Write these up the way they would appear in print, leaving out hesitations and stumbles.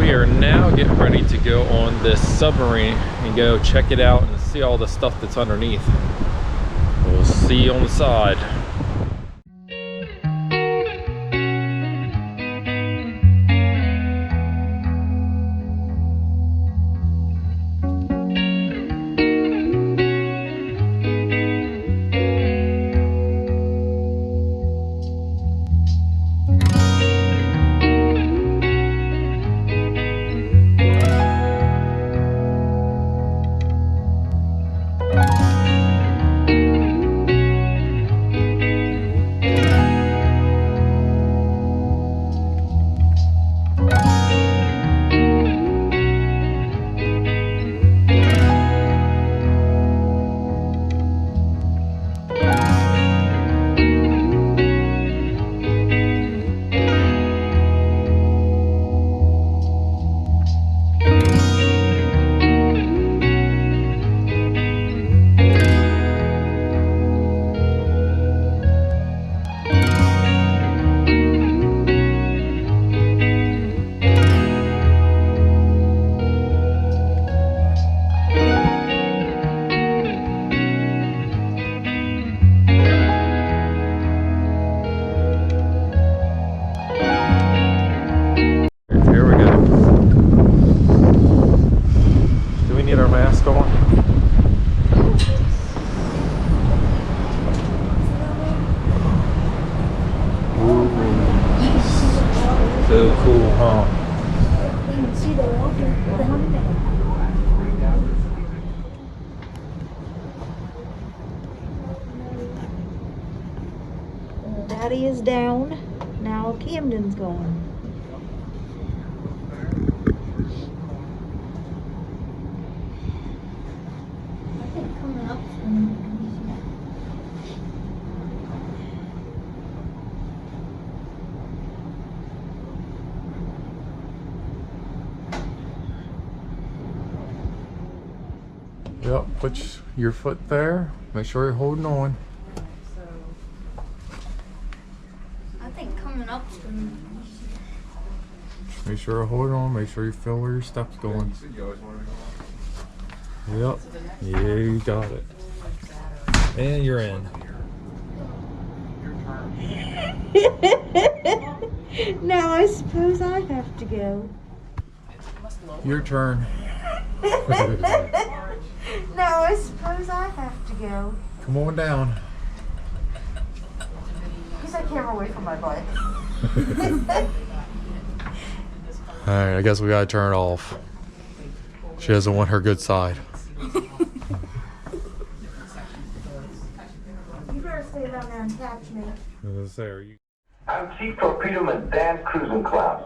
we are now getting ready to go on this submarine and go check it out and see all the stuff that's underneath. We'll see you on the side. So cool, huh? You can see the water down there. Daddy is down. Now Camden's going. I think coming up soon. Yep, put your foot there. Make sure you're holding on. I think coming up soon. Make sure you're holding on. Make sure you feel where your steps going. Yep. Yeah, you got it. And you're in. Now I suppose I have to go. Your turn. Now I suppose I have to go. Come on down. Keep that camera away from my butt. Alright, I guess we gotta turn it off. She doesn't want her good side. You better stay down there and catch me. I'm Chief Torpedoman Dan Cruisenklaus.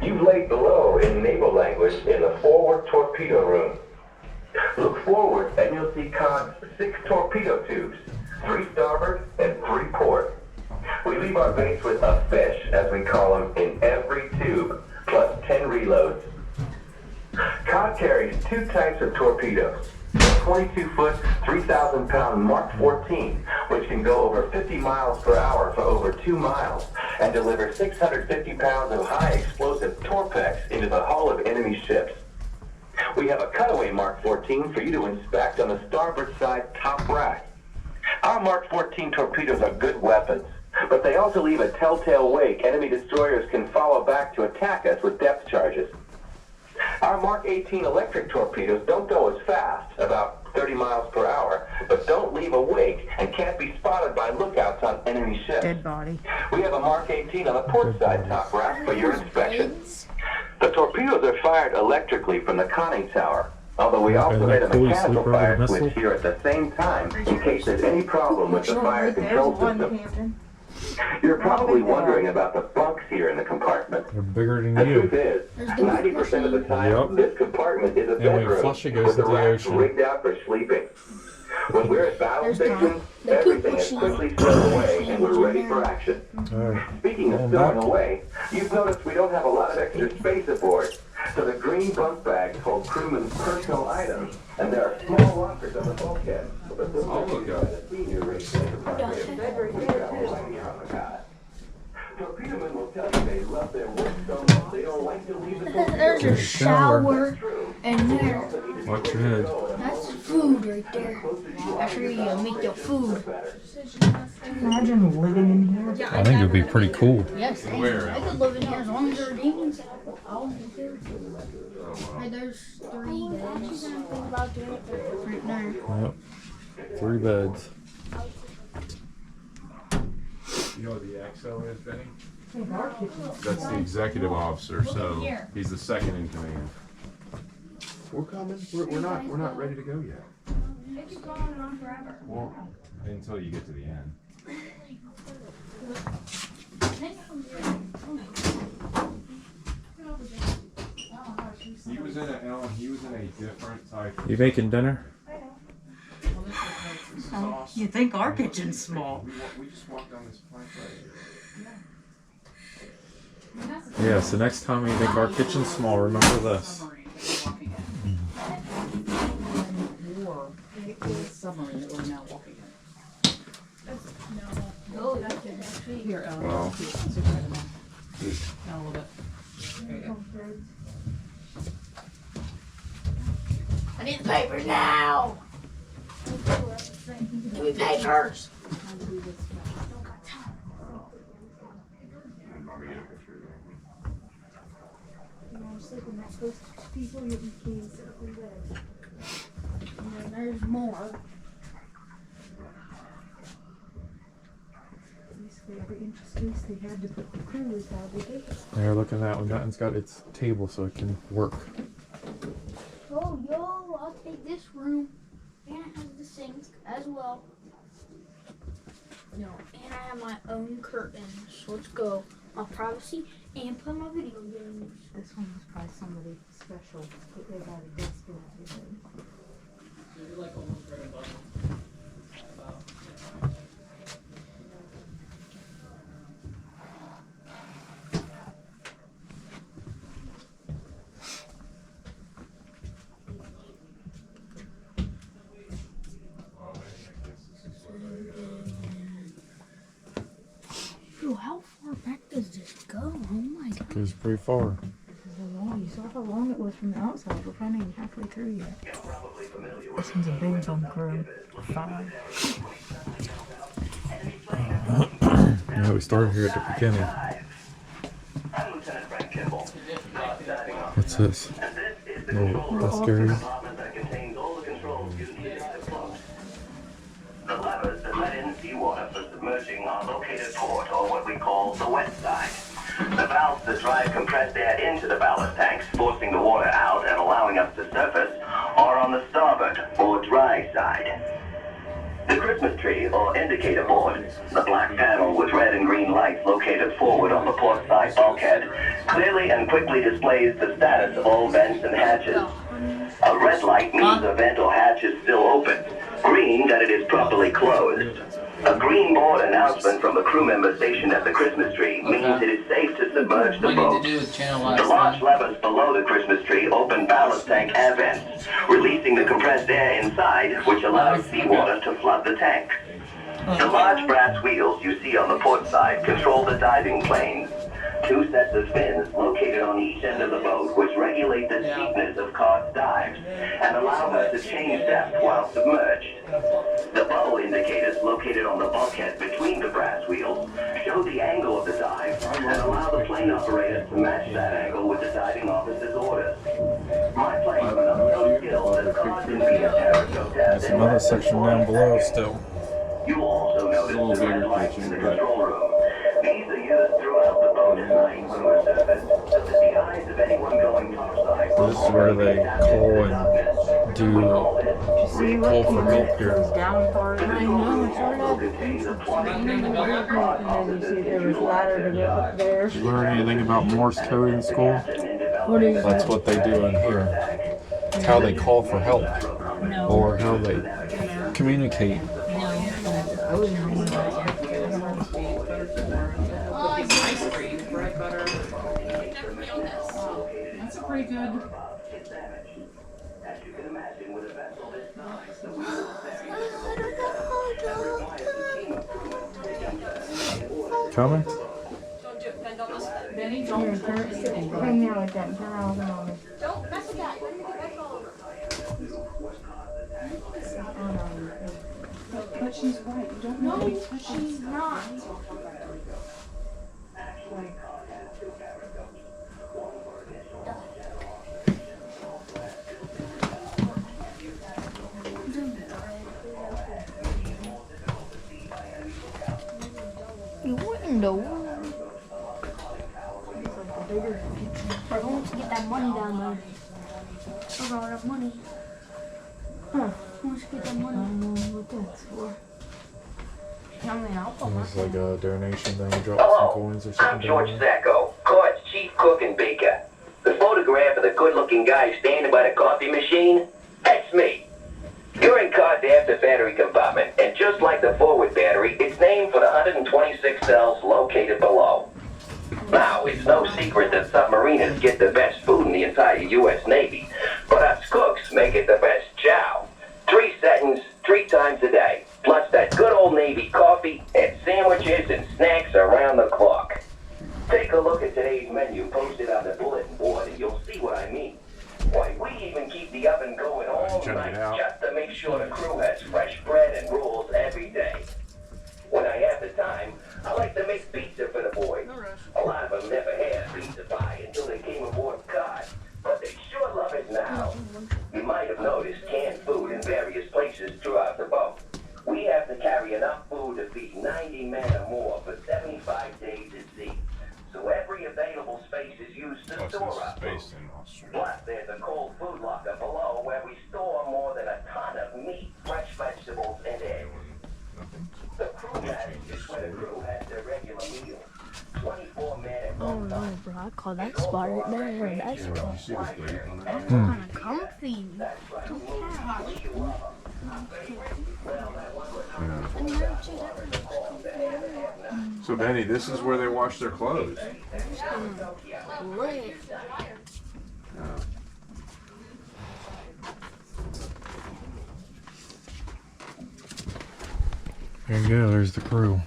You've laid below in naval language in the forward torpedo room. Look forward and you'll see Cod's 6 torpedo tubes, 3 starboard and 3 port. We leave our base with a fish, as we call them, in every tube, plus 10 reloads. Cod carries 2 types of torpedoes. A 22-foot, 3,000-pound Mark 14, which can go over 50 miles per hour for over 2 miles and deliver 650 pounds of high explosive torpex into the hull of enemy ships. We have a cutaway Mark 14 for you to inspect on the starboard side top rack. Our Mark 14 torpedoes are good weapons, but they also leave a telltale wake enemy destroyers can follow back to attack us with depth charges. Our Mark 18 electric torpedoes don't go as fast, about 30 miles per hour, but don't leave a wake and can't be spotted by lookouts on enemy ships. Dead body. We have a Mark 18 on the port side top rack for your inspection. The torpedoes are fired electrically from the conning tower, although we also made a mechanical fire switch here at the same time in case there's any problem with the fire control system. You're probably wondering about the bunks here in the compartment. They're bigger than The you. truth is, 90% of the time, this compartment is a bedroom flush it goes with the into the racks ocean. rigged out for sleeping. When we're at battle stations, everything is quickly stowed away and we're ready for action. Alright. Speaking of stowing away, you've noticed we don't have a lot of extra space aboard. So the green bunk bags hold crewmen's personal items, and there are small lockers on the bulkhead. I'll look up. Torpedomen will tell you they love their work so much they don't There's a shower in there. Watch your head. That's food right there. That's where you make your food. Imagine living in here. I think it would be pretty cool. Yes, I could live in here as long as there are demons. Hey, there's 3 beds right there. Yep. 3 beds. You know what the XO is, Benny? That's the executive officer, so he's the second in command. We're coming. We're not ready to go yet. It's going on forever. Well, until you get to the end. He was in a different type. You making dinner? You think our kitchen's small? We just walked down this plank right here. Yeah, so next time you think our kitchen's small, remember this. Or it was a submarine that we're now walking in. Here, Ellen. Well. Sit right in there. Down a little bit. There you go. I need the papers now. Give me papers. And there's more. Basically, every inch of space they had to put the crew is how they did it. There, look at that one. That one's got its table so it can work. Oh, yo, I'll take this room. And it has the sink as well. No, and I have my own curtains. Let's go. My privacy and play my video games. This one was probably somebody special. They got a desk and everything. Yo, how far back does this go? Oh my god. Goes pretty far. You saw how long it was from the outside. We're probably not even halfway through yet. This one's a big bunk room. 5. Yeah, we started here at the beginning. What's this? Oh, that's scary. The levers that let in seawater for submerging are located port, or what we call the wet side. The valves that drive compressed air into the ballast tanks, forcing the water out and allowing us to surface, are on the starboard, or dry side. The Christmas tree, or indicator board, the black panel with red and green lights located forward on the port side bulkhead, clearly and quickly displays the status of all vents and hatches. A red light means the vent or hatch is still open. Green, that it is properly closed. A green board announcement from a crew member stationed at the Christmas tree means it is safe to submerge the boat. The large levers below the Christmas tree open ballast tank air vents, releasing the compressed air inside, which allows seawater to flood the tanks. The large brass wheels you see on the port side control the diving planes. 2 sets of fins located on each end of the boat, which regulate the steepness of Cod's dives and allow us to change depth while submerged. The bubble indicators located on the bulkhead between the brass wheels show the angle of the dive and allow the plane operators to match that angle with the diving officer's orders. My plane went up so skilled that Cod didn't need a parachute test. There's another section down below still. You will also notice little the red bigger lights in kitchen, the but- control room. These are used throughout the boat at night when we're surfaced, so that the eyes of anyone going topside will This is where they call and do See call what for help here. goes down part of I it. know, it's sort of. And then you see there was ladder to get up there. Did you learn anything about Morse code in school? What is That's what they do in here. It's how they call for help or how they communicate. I wouldn't know that. Ice cream, bread butter. That's a pretty good. As you can imagine, with a vessel this size, Coming? Don't do it, Ben. Don't listen to Here, hang there like that and turn around and on me. Don't mess with that. Let me get back on. But she's right. You don't No, know. she's not. You wouldn't know. We're going to get that money down there. I got that money. Huh. Let's get that money. I don't know what that's for. I mean, I'll put my It's like a donation thing. You drop some Hello, coins or I'm something. George down there. Sacco, Cod's chief cook and baker. The photograph of the good-looking guy standing by the coffee machine, that's me. You're in Cod's after battery compartment, and just like the forward battery, it's named for the 126 cells located below. Now, it's no secret that submariners get the best food in the entire U.S. Navy, but us cooks make it the best chow. 3 settings, 3 times a day, plus that good old Navy coffee and sandwiches and snacks around the clock. Take a look at today's menu posted on the bulletin board and you'll see what I mean. Why, we even keep the oven going all Check it night out. just to make sure the crew has fresh bread and rolls every day. When I have the time, I like to make pizza for the boys. A lot of them never had pizza pie until they came aboard Cod, but they sure love it now. You might have noticed canned food in various places throughout the boat. We have to carry enough food to feed 90 men or more for 75 days at sea. So every available space is used to Plus, store this our is food. based in Australia. Plus, there's a cold food locker below where we store more than a ton of meat, fresh vegetables, and eggs. Nothing. The crew hatch is where the crew has their regular meals. 24 men at Oh one no, time. bro, I call that spot right there. That's Yeah, you see this grate on that? kind of comfy. So Benny, this is where they wash their clothes. Lit. There you go. There's the crew.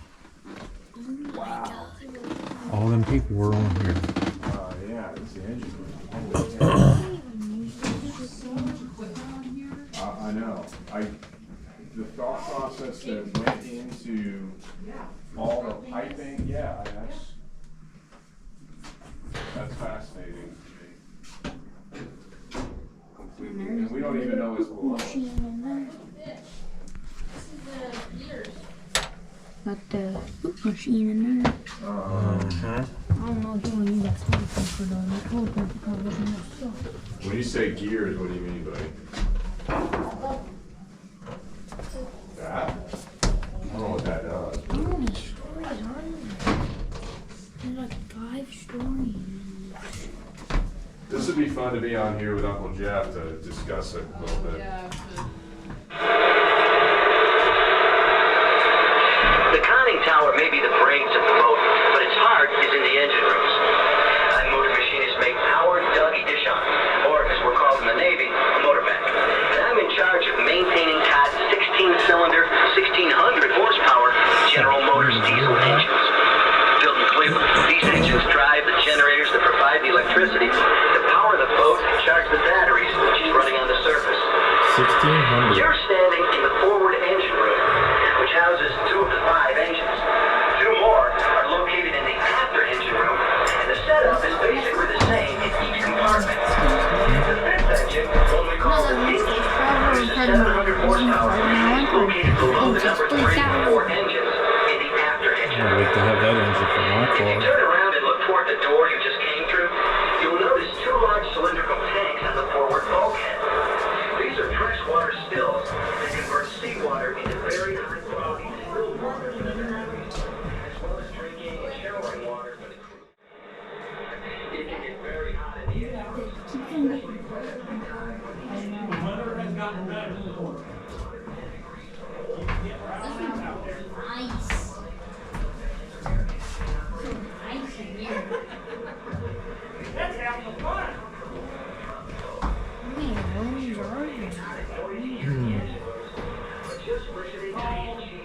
Wow. All them people were on here. Yeah, it's the engine room. I know. The thought process that went into all the piping, yeah, that's fascinating to me. And we don't even know what's below. Got the scoop machine in there. I don't know if you want to use that toilet paper though. That toilet paper covers enough stuff. When you say gears, what do you mean, buddy? That? I don't know what that does. How many stories are there? There's like 5 stories. This would be fun to be on here with Uncle Jeff to discuss it a little bit. The conning tower may be the brains of the boat, but its heart is in the engine rooms. I'm motor machinist mate Howard Dougie Dishon, or as we're called in the Navy, a motor mech. And I'm in charge of maintaining Cod's 16-cylinder, 1,600 horsepower General Motors diesel engines. Built in Cleveland, these engines drive the generators that provide the electricity to power the boat and charge the batteries which is running on the surface. 1600. You're standing in the forward engine room, which houses 2 of the 5 engines. 2 more are located in the after engine room, and the setup is basically the same in each compartment. The 5th engine, what we call the VIDIQ, is a 700 horsepower, located below the number 3 and 4 engines in the after engine I'd room. like to have that engine for my If you car. turn around and look toward the door you just came through, you will notice 2 large cylindrical tanks on the forward bulkhead. These are freshwater stills that convert seawater into very high quality distilled water for the batteries, as well as drinking and showering water for the crew. It can get very hot in the engine. Nice. Nice in here. How many rooms are there? Just listening to the engine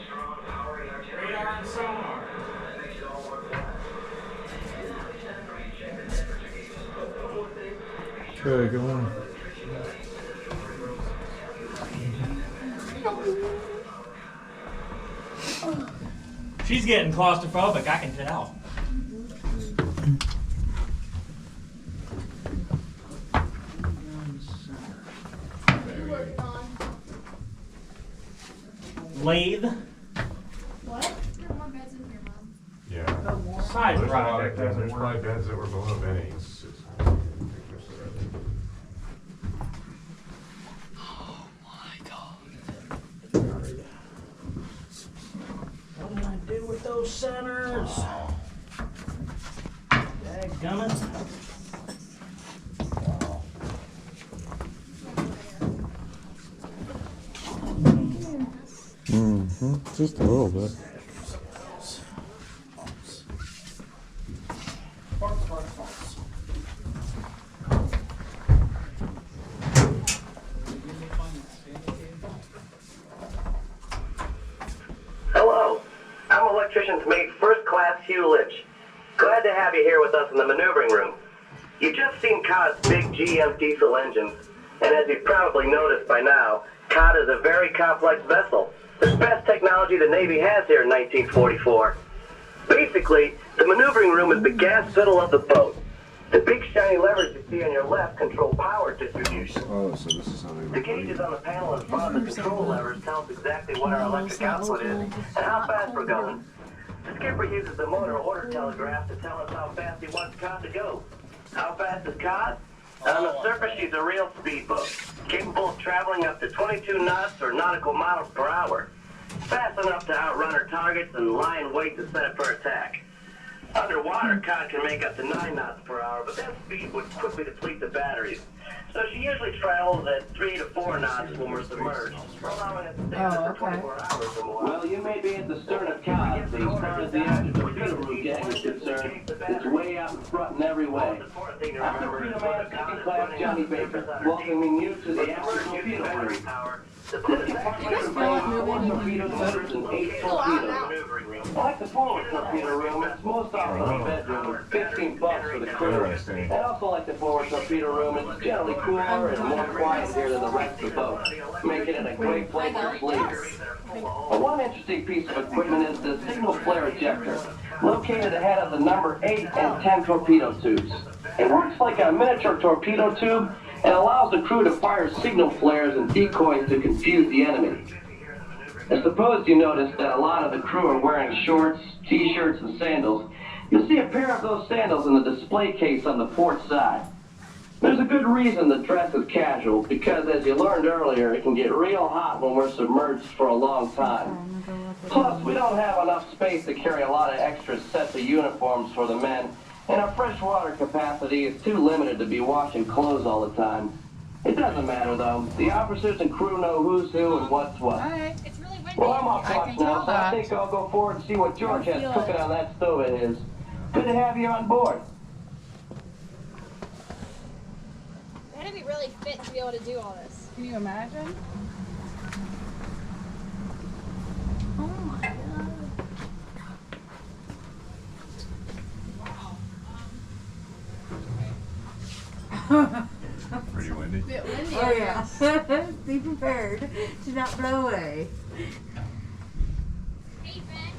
strong power in our generators. That makes it all worthwhile. Okay, go on. She's getting claustrophobic, I can tell. Lathe. What? There are more beds in here, Mom. Yeah. Side There's project. there's probably beds that were below Benny's. What did I do with those centers? Dadgummit. Just a little bit. Hello, I'm electrician's mate first class Hugh Lynch. Glad to have you here with us in the maneuvering room. You've just seen Cod's big GM diesel engines, and as you've probably noticed by now, Cod is a very complex vessel. The best technology the Navy has here in 1944. Basically, the maneuvering room is the gas fiddle of the boat. The big shiny levers you see on your left control power distribution. Oh, so this is how they The gauges on the panel in front of the control levers tell us exactly what our electric output is and how fast we're going. The skipper uses the motor order telegraph to tell us how fast he wants Cod to go. How fast is Cod? On the surface, she's a real speedboat, capable of traveling up to 22 knots or nautical miles per hour. Fast enough to outrun her targets and lie in wait to set up her attack. Underwater, Cod can make up to 9 knots per hour, but that speed would quickly deplete the batteries. So she usually travels at 3 to 4 knots when we're submerged, allowing us to stay under for 24 hours or more. Well, you may be at the stern of Cod, but as far as the active torpedo room gang is concerned, it's way out in front in every way. The important thing to I'm remember is torpedo when man, the Cod second is class running Johnny out of Baker, surface welcoming you to the active underneath, torpedo battery room. power. This compartment contains 4 torpedo motors and 8 torpedoes. Like the forward torpedo room, it's most often a bedroom with $15 for the crew. And also like the forward torpedo room, it's generally cooler and more quiet here than the rest of the boat, making it a great place to sleep. But one interesting piece of equipment is the signal flare ejector, located ahead of the number 8 and 10 torpedo tubes. It works like a miniature torpedo tube and allows the crew to fire signal flares and decoys to confuse the enemy. I suppose you noticed that a lot of the crew are wearing shorts, t-shirts, and sandals. You'll see a pair of those sandals in the display case on the port side. There's a good reason to dress as casual, because as you learned earlier, it can get real hot when we're submerged for a long time. Plus, we don't have enough space to carry a lot of extra sets of uniforms for the men, and our freshwater capacity is too limited to be washing clothes all the time. It doesn't matter, though. The officers and crew know who's who and what's what. It's really windy. Well, I'm off I watch can now, tell so I that. think I'll go forward and see what George I has feel cooking it. on that stove of his. Good to have you on board. They had to be really fit to be able to do all this. Can you imagine? Oh my god. Pretty windy. Bit windy. Oh yeah. Be prepared to not blow away. Hey, Ben.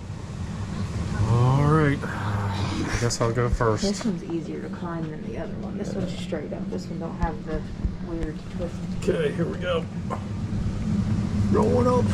All right. I guess I'll go first. This one's easier to climb than the other one. This one's straight up. This one don't have the weird twist. Okay, here we go. Rolling up.